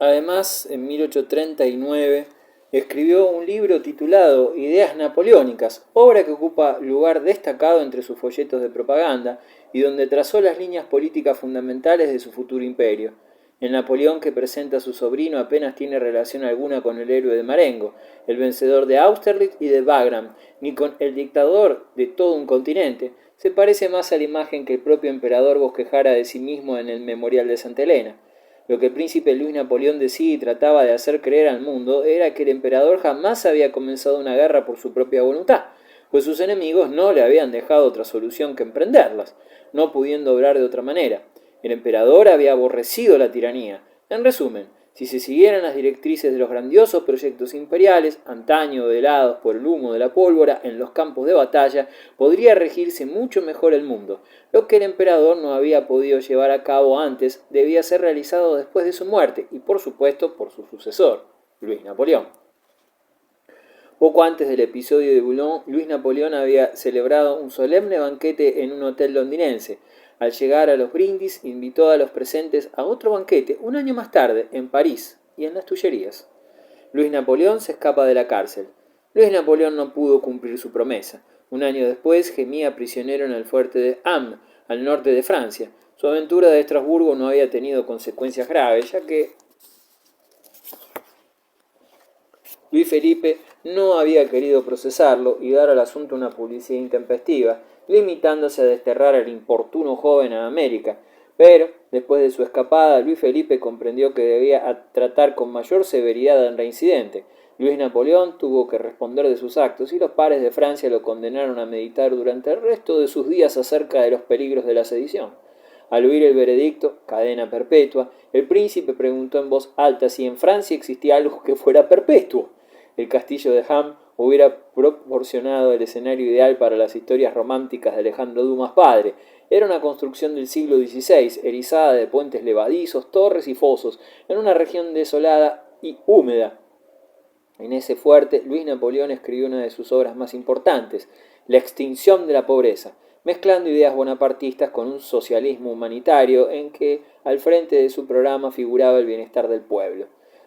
Además, en 1839 escribió un libro titulado Ideas Napoleónicas, obra que ocupa lugar destacado entre sus folletos de propaganda y donde trazó las líneas políticas fundamentales de su futuro imperio. El Napoleón que presenta a su sobrino apenas tiene relación alguna con el héroe de Marengo, el vencedor de Austerlitz y de Wagram, ni con el dictador de todo un continente. Se parece más a la imagen que el propio emperador bosquejara de sí mismo en el Memorial de Santa Elena. Lo que el príncipe Luis Napoleón decía y trataba de hacer creer al mundo era que el emperador jamás había comenzado una guerra por su propia voluntad, pues sus enemigos no le habían dejado otra solución que emprenderlas, no pudiendo obrar de otra manera. El emperador había aborrecido la tiranía. En resumen, si se siguieran las directrices de los grandiosos proyectos imperiales, antaño velados por el humo de la pólvora en los campos de batalla, podría regirse mucho mejor el mundo. Lo que el emperador no había podido llevar a cabo antes debía ser realizado después de su muerte y por supuesto por su sucesor, Luis Napoleón. Poco antes del episodio de Boulogne, Luis Napoleón había celebrado un solemne banquete en un hotel londinense. Al llegar a los brindis, invitó a los presentes a otro banquete un año más tarde, en París y en las Tullerías. Luis Napoleón se escapa de la cárcel. Luis Napoleón no pudo cumplir su promesa. Un año después gemía prisionero en el fuerte de Ham, al norte de Francia. Su aventura de Estrasburgo no había tenido consecuencias graves, ya que Luis Felipe no había querido procesarlo y dar al asunto una publicidad intempestiva, limitándose a desterrar al importuno joven a América. Pero, después de su escapada, Luis Felipe comprendió que debía tratar con mayor severidad al reincidente. Luis Napoleón tuvo que responder de sus actos y los pares de Francia lo condenaron a meditar durante el resto de sus días acerca de los peligros de la sedición. Al oír el veredicto, cadena perpetua, el príncipe preguntó en voz alta si en Francia existía algo que fuera perpetuo. El castillo de Ham hubiera proporcionado el escenario ideal para las historias románticas de Alejandro Dumas padre. Era una construcción del siglo XVI, erizada de puentes levadizos, torres y fosos, en una región desolada y húmeda. En ese fuerte, Luis Napoleón escribió una de sus obras más importantes, La extinción de la pobreza, mezclando ideas bonapartistas con un socialismo humanitario en que al frente de su programa figuraba el bienestar del pueblo.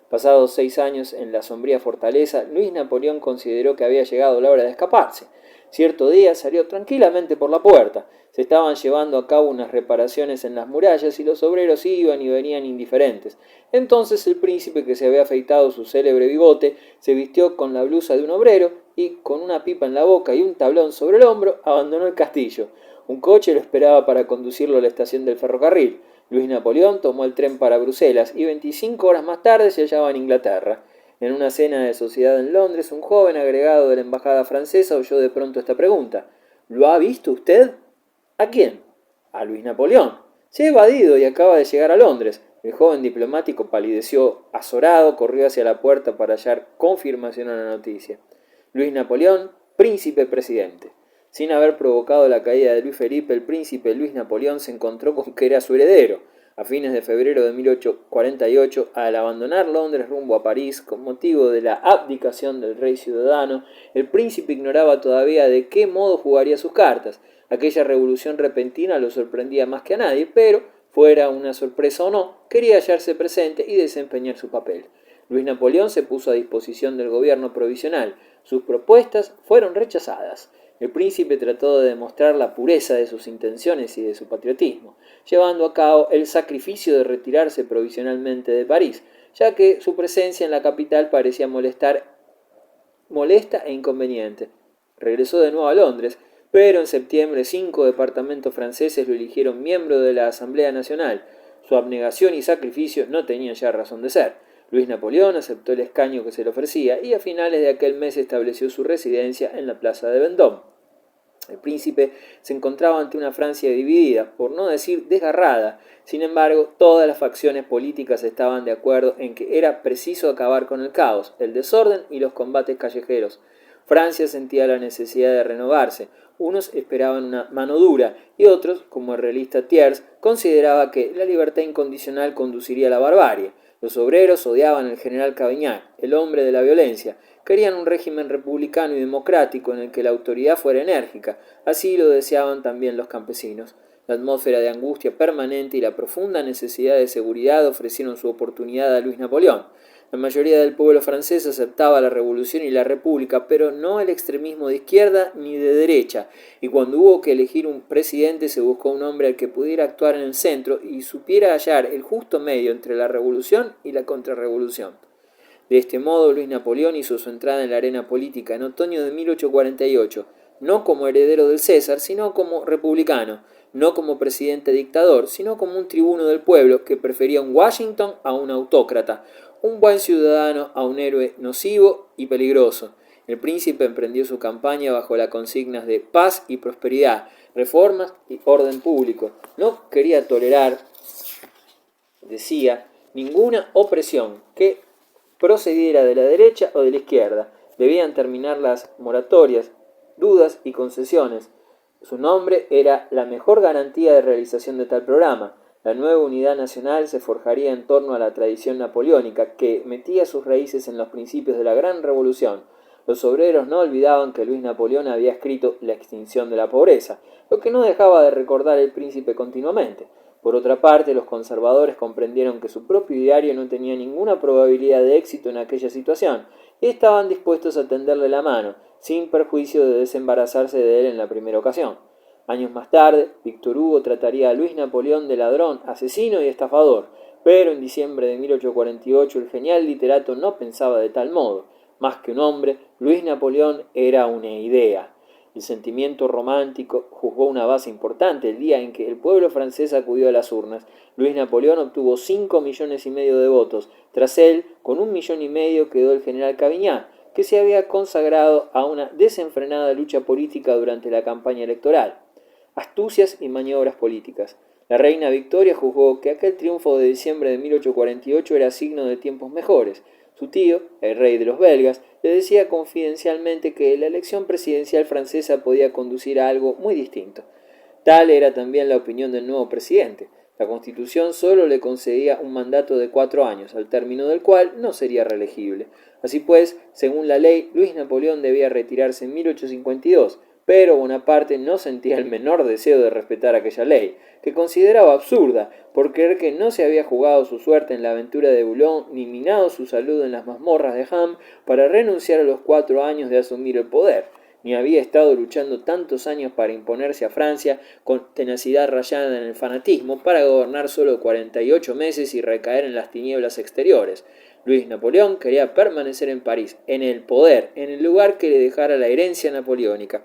Pasados 6 años en la sombría fortaleza, Luis Napoleón consideró que había llegado la hora de escaparse. Cierto día salió tranquilamente por la puerta. Se estaban llevando a cabo unas reparaciones en las murallas y los obreros iban y venían indiferentes. Entonces el príncipe, que se había afeitado su célebre bigote, se vistió con la blusa de un obrero y, con una pipa en la boca y un tablón sobre el hombro, abandonó el castillo. Un coche lo esperaba para conducirlo a la estación del ferrocarril. Luis Napoleón tomó el tren para Bruselas y 25 horas más tarde se hallaba en Inglaterra. En una cena de sociedad en Londres, un joven agregado de la embajada francesa oyó de pronto esta pregunta. ¿Lo ha visto usted? ¿A quién? A Luis Napoleón. Se ha evadido y acaba de llegar a Londres. El joven diplomático palideció azorado, corrió hacia la puerta para hallar confirmación a la noticia. Luis Napoleón, príncipe presidente. Sin haber provocado la caída de Luis Felipe, el príncipe Luis Napoleón se encontró con que era su heredero. A fines de febrero de 1848, al abandonar Londres rumbo a París con motivo de la abdicación del rey ciudadano, el príncipe ignoraba todavía de qué modo jugaría sus cartas. Aquella revolución repentina lo sorprendía más que a nadie, pero, fuera una sorpresa o no, quería hallarse presente y desempeñar su papel. Luis Napoleón se puso a disposición del gobierno provisional. Sus propuestas fueron rechazadas. El príncipe trató de demostrar la pureza de sus intenciones y de su patriotismo, llevando a cabo el sacrificio de retirarse provisionalmente de París, ya que su presencia en la capital parecía molesta e inconveniente. Regresó de nuevo a Londres, pero en septiembre 5 departamentos franceses lo eligieron miembro de la Asamblea Nacional. Su abnegación y sacrificio no tenían ya razón de ser. Luis Napoleón aceptó el escaño que se le ofrecía y a finales de aquel mes estableció su residencia en la plaza de Vendôme. El príncipe se encontraba ante una Francia dividida, por no decir desgarrada. Sin embargo, todas las facciones políticas estaban de acuerdo en que era preciso acabar con el caos, el desorden y los combates callejeros. Francia sentía la necesidad de renovarse. Unos esperaban una mano dura y otros, como el realista Thiers, consideraba que la libertad incondicional conduciría a la barbarie. Los obreros odiaban al general Cavaignac, el hombre de la violencia. Querían un régimen republicano y democrático en el que la autoridad fuera enérgica. Así lo deseaban también los campesinos. La atmósfera de angustia permanente y la profunda necesidad de seguridad ofrecieron su oportunidad a Luis Napoleón. La mayoría del pueblo francés aceptaba la revolución y la república, pero no el extremismo de izquierda ni de derecha, y cuando hubo que elegir un presidente se buscó un hombre al que pudiera actuar en el centro y supiera hallar el justo medio entre la revolución y la contrarrevolución. De este modo, Luis Napoleón hizo su entrada en la arena política en otoño de 1848, no como heredero del César, sino como republicano, no como presidente dictador, sino como un tribuno del pueblo que prefería un Washington a un autócrata, un buen ciudadano a un héroe nocivo y peligroso. El príncipe emprendió su campaña bajo las consignas de paz y prosperidad, reformas y orden público. No quería tolerar, decía, ninguna opresión que procediera de la derecha o de la izquierda. Debían terminar las moratorias, dudas y concesiones. Su nombre era la mejor garantía de realización de tal programa. La nueva unidad nacional se forjaría en torno a la tradición napoleónica, que metía sus raíces en los principios de la Gran Revolución. Los obreros no olvidaban que Luis Napoleón había escrito La extinción de la pobreza, lo que no dejaba de recordar el príncipe continuamente. Por otra parte, los conservadores comprendieron que su propio diario no tenía ninguna probabilidad de éxito en aquella situación y estaban dispuestos a tenderle la mano, sin perjuicio de desembarazarse de él en la primera ocasión. Años más tarde, Víctor Hugo trataría a Luis Napoleón de ladrón, asesino y estafador, pero en diciembre de 1848 el genial literato no pensaba de tal modo. Más que un hombre, Luis Napoleón era una idea. El sentimiento romántico jugó una base importante el día en que el pueblo francés acudió a las urnas. Luis Napoleón obtuvo 5,5 millones de votos. Tras él, con 1,5 millones quedó el general Cavaignac, que se había consagrado a una desenfrenada lucha política durante la campaña electoral. Astucias y maniobras políticas. La reina Victoria juzgó que aquel triunfo de diciembre de 1848 era signo de tiempos mejores. Su tío, el rey de los belgas, le decía confidencialmente que la elección presidencial francesa podía conducir a algo muy distinto. Tal era también la opinión del nuevo presidente. La Constitución solo le concedía un mandato de 4 años, al término del cual no sería reelegible. Así pues, según la ley, Luis Napoleón debía retirarse en 1852, pero Bonaparte no sentía el menor deseo de respetar aquella ley, que consideraba absurda, por creer que no se había jugado su suerte en la aventura de Boulogne ni minado su salud en las mazmorras de Ham para renunciar a los 4 años de asumir el poder, ni había estado luchando tantos años para imponerse a Francia con tenacidad rayada en el fanatismo para gobernar solo 48 meses y recaer en las tinieblas exteriores. Luis Napoleón quería permanecer en París, en el poder, en el lugar que le dejara la herencia napoleónica.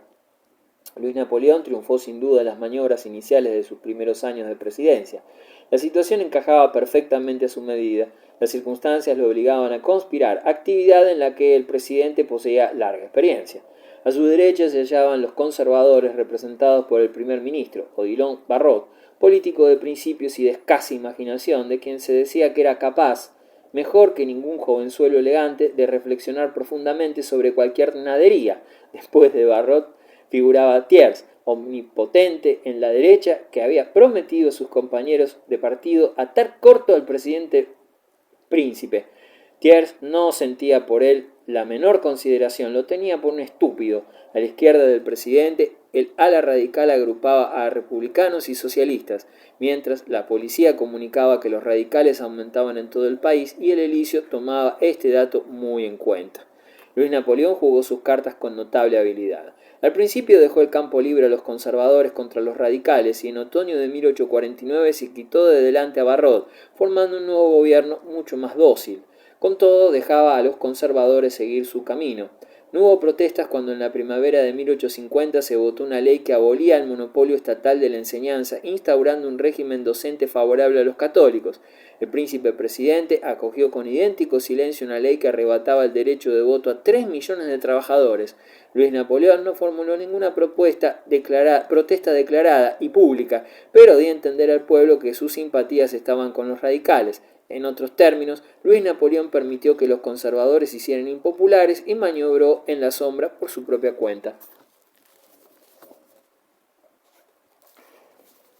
Luis Napoleón triunfó sin duda en las maniobras iniciales de sus primeros años de presidencia. La situación encajaba perfectamente a su medida. Las circunstancias lo obligaban a conspirar, actividad en la que el presidente poseía larga experiencia. A su derecha se hallaban los conservadores representados por el primer ministro, Odilon Barrot, político de principios y de escasa imaginación, de quien se decía que era capaz, mejor que ningún jovenzuelo elegante, de reflexionar profundamente sobre cualquier nadería. Después de Barrot figuraba Thiers, omnipotente en la derecha, que había prometido a sus compañeros de partido atar corto al presidente príncipe. Thiers no sentía por él la menor consideración, lo tenía por un estúpido. A la izquierda del presidente, el ala radical agrupaba a republicanos y socialistas, mientras la policía comunicaba que los radicales aumentaban en todo el país y el edilicio tomaba este dato muy en cuenta. Luis Napoleón jugó sus cartas con notable habilidad. Al principio dejó el campo libre a los conservadores contra los radicales y en otoño de 1849 se quitó de delante a Barrot, formando un nuevo gobierno mucho más dócil. Con todo, dejaba a los conservadores seguir su camino. No hubo protestas cuando en la primavera de 1850 se votó una ley que abolía el monopolio estatal de la enseñanza, instaurando un régimen docente favorable a los católicos. El príncipe presidente acogió con idéntico silencio una ley que arrebataba el derecho de voto a 3 millones de trabajadores. Luis Napoleón no formuló ninguna protesta declarada y pública, pero dio a entender al pueblo que sus simpatías estaban con los radicales. En otros términos, Luis Napoleón permitió que los conservadores se hicieran impopulares y maniobró en la sombra por su propia cuenta.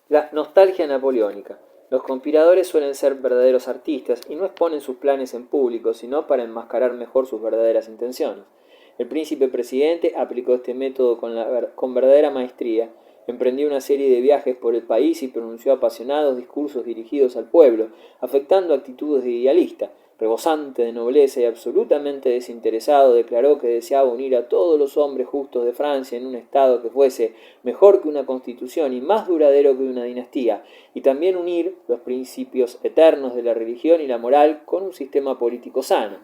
La nostalgia napoleónica. Los conspiradores suelen ser verdaderos artistas y no exponen sus planes en público, sino para enmascarar mejor sus verdaderas intenciones. El príncipe presidente aplicó este método con verdadera maestría. Emprendió una serie de viajes por el país y pronunció apasionados discursos dirigidos al pueblo, afectando actitudes de idealista. Rebosante de nobleza y absolutamente desinteresado, declaró que deseaba unir a todos los hombres justos de Francia en un Estado que fuese mejor que una constitución y más duradero que una dinastía, y también unir los principios eternos de la religión y la moral con un sistema político sano.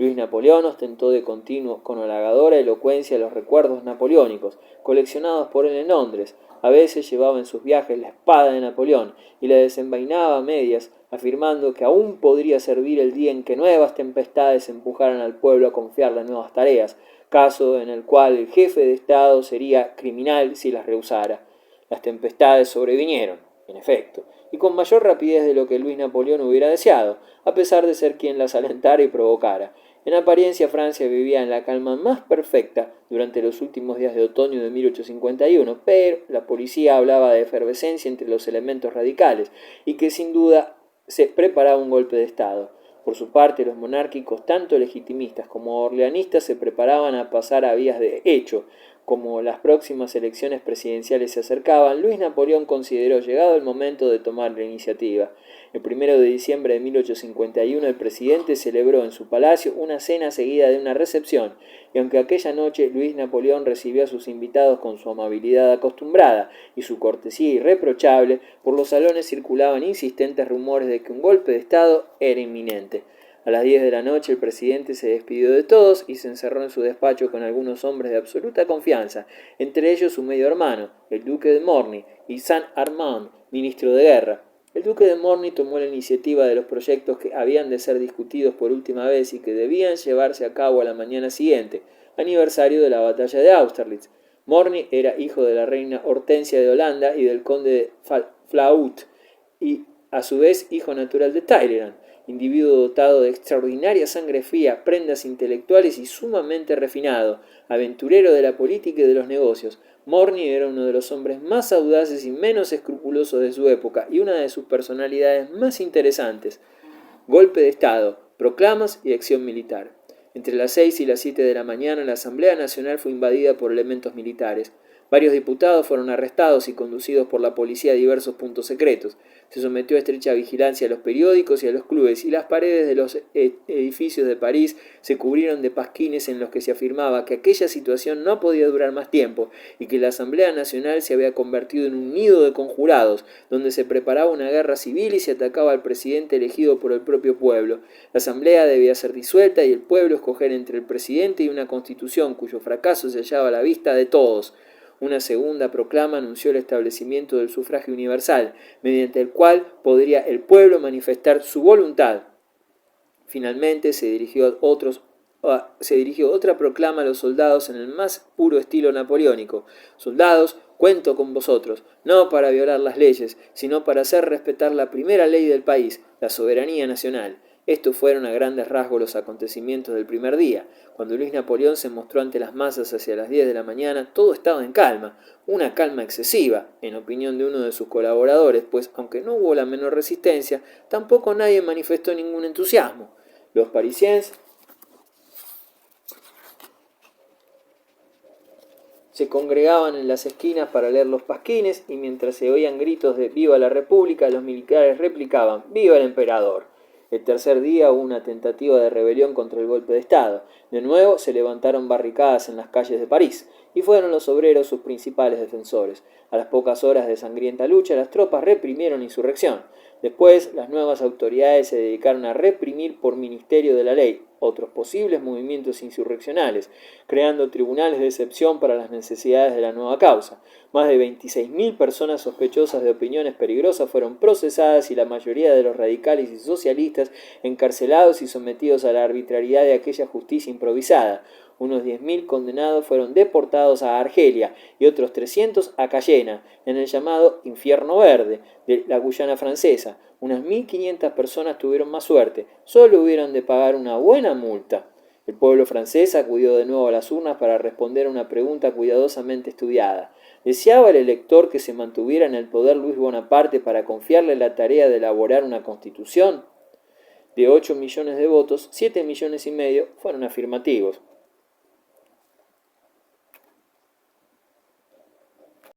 Luis Napoleón ostentó de continuo con halagadora elocuencia los recuerdos napoleónicos, coleccionados por él en Londres. A veces llevaba en sus viajes la espada de Napoleón y la desenvainaba a medias, afirmando que aún podría servir el día en que nuevas tempestades empujaran al pueblo a confiarle nuevas tareas, caso en el cual el jefe de Estado sería criminal si las rehusara. Las tempestades sobrevinieron, en efecto, y con mayor rapidez de lo que Luis Napoleón hubiera deseado, a pesar de ser quien las alentara y provocara. En apariencia, Francia vivía en la calma más perfecta durante los últimos días de otoño de 1851, pero la policía hablaba de efervescencia entre los elementos radicales y que sin duda se preparaba un golpe de Estado. Por su parte, los monárquicos, tanto legitimistas como orleanistas, se preparaban a pasar a vías de hecho. Como las próximas elecciones presidenciales se acercaban, Luis Napoleón consideró llegado el momento de tomar la iniciativa. El 1 de diciembre de 1851 el presidente celebró en su palacio una cena seguida de una recepción, y aunque aquella noche Luis Napoleón recibió a sus invitados con su amabilidad acostumbrada y su cortesía irreprochable, por los salones circulaban insistentes rumores de que un golpe de Estado era inminente. A las 10 de la noche el presidente se despidió de todos y se encerró en su despacho con algunos hombres de absoluta confianza, entre ellos su medio hermano, el duque de Morny, y Saint-Armand, ministro de guerra. El duque de Morny tomó la iniciativa de los proyectos que habían de ser discutidos por última vez y que debían llevarse a cabo a la mañana siguiente, aniversario de la batalla de Austerlitz. Morny era hijo de la reina Hortensia de Holanda y del conde de Flaut, y a su vez hijo natural de Talleyrand, individuo dotado de extraordinaria sangre fría, prendas intelectuales y sumamente refinado, aventurero de la política y de los negocios. Morny era uno de los hombres más audaces y menos escrupulosos de su época y una de sus personalidades más interesantes. Golpe de Estado, proclamas y acción militar. Entre las 6 y las 7 de la mañana la Asamblea Nacional fue invadida por elementos militares. Varios diputados fueron arrestados y conducidos por la policía a diversos puntos secretos. Se sometió a estrecha vigilancia a los periódicos y a los clubes, y las paredes de los edificios de París se cubrieron de pasquines en los que se afirmaba que aquella situación no podía durar más tiempo y que la Asamblea Nacional se había convertido en un nido de conjurados, donde se preparaba una guerra civil y se atacaba al presidente elegido por el propio pueblo. La Asamblea debía ser disuelta y el pueblo escoger entre el presidente y una constitución cuyo fracaso se hallaba a la vista de todos. Una segunda proclama anunció el establecimiento del sufragio universal, mediante el cual podría el pueblo manifestar su voluntad. Finalmente se dirigió otra proclama a los soldados en el más puro estilo napoleónico. Soldados, cuento con vosotros, no para violar las leyes, sino para hacer respetar la primera ley del país, la soberanía nacional. Estos fueron a grandes rasgos los acontecimientos del primer día. Cuando Luis Napoleón se mostró ante las masas hacia las 10 de la mañana, todo estaba en calma, una calma excesiva, en opinión de uno de sus colaboradores, pues aunque no hubo la menor resistencia, tampoco nadie manifestó ningún entusiasmo. Los parisienses se congregaban en las esquinas para leer los pasquines y mientras se oían gritos de «¡Viva la República!», los militares replicaban «¡Viva el emperador!». El tercer día hubo una tentativa de rebelión contra el golpe de Estado. De nuevo se levantaron barricadas en las calles de París, y fueron los obreros sus principales defensores. A las pocas horas de sangrienta lucha, las tropas reprimieron la insurrección. Después, las nuevas autoridades se dedicaron a reprimir por ministerio de la ley otros posibles movimientos insurreccionales, creando tribunales de excepción para las necesidades de la nueva causa. Más de 26.000 personas sospechosas de opiniones peligrosas fueron procesadas y la mayoría de los radicales y socialistas encarcelados y sometidos a la arbitrariedad de aquella justicia improvisada. Unos 10.000 condenados fueron deportados a Argelia y otros 300 a Cayena, en el llamado Infierno Verde de la Guyana francesa. Unas 1.500 personas tuvieron más suerte, solo hubieron de pagar una buena multa. El pueblo francés acudió de nuevo a las urnas para responder a una pregunta cuidadosamente estudiada. ¿Deseaba el elector que se mantuviera en el poder Luis Bonaparte para confiarle la tarea de elaborar una constitución? De 8 millones de votos, 7,5 millones fueron afirmativos.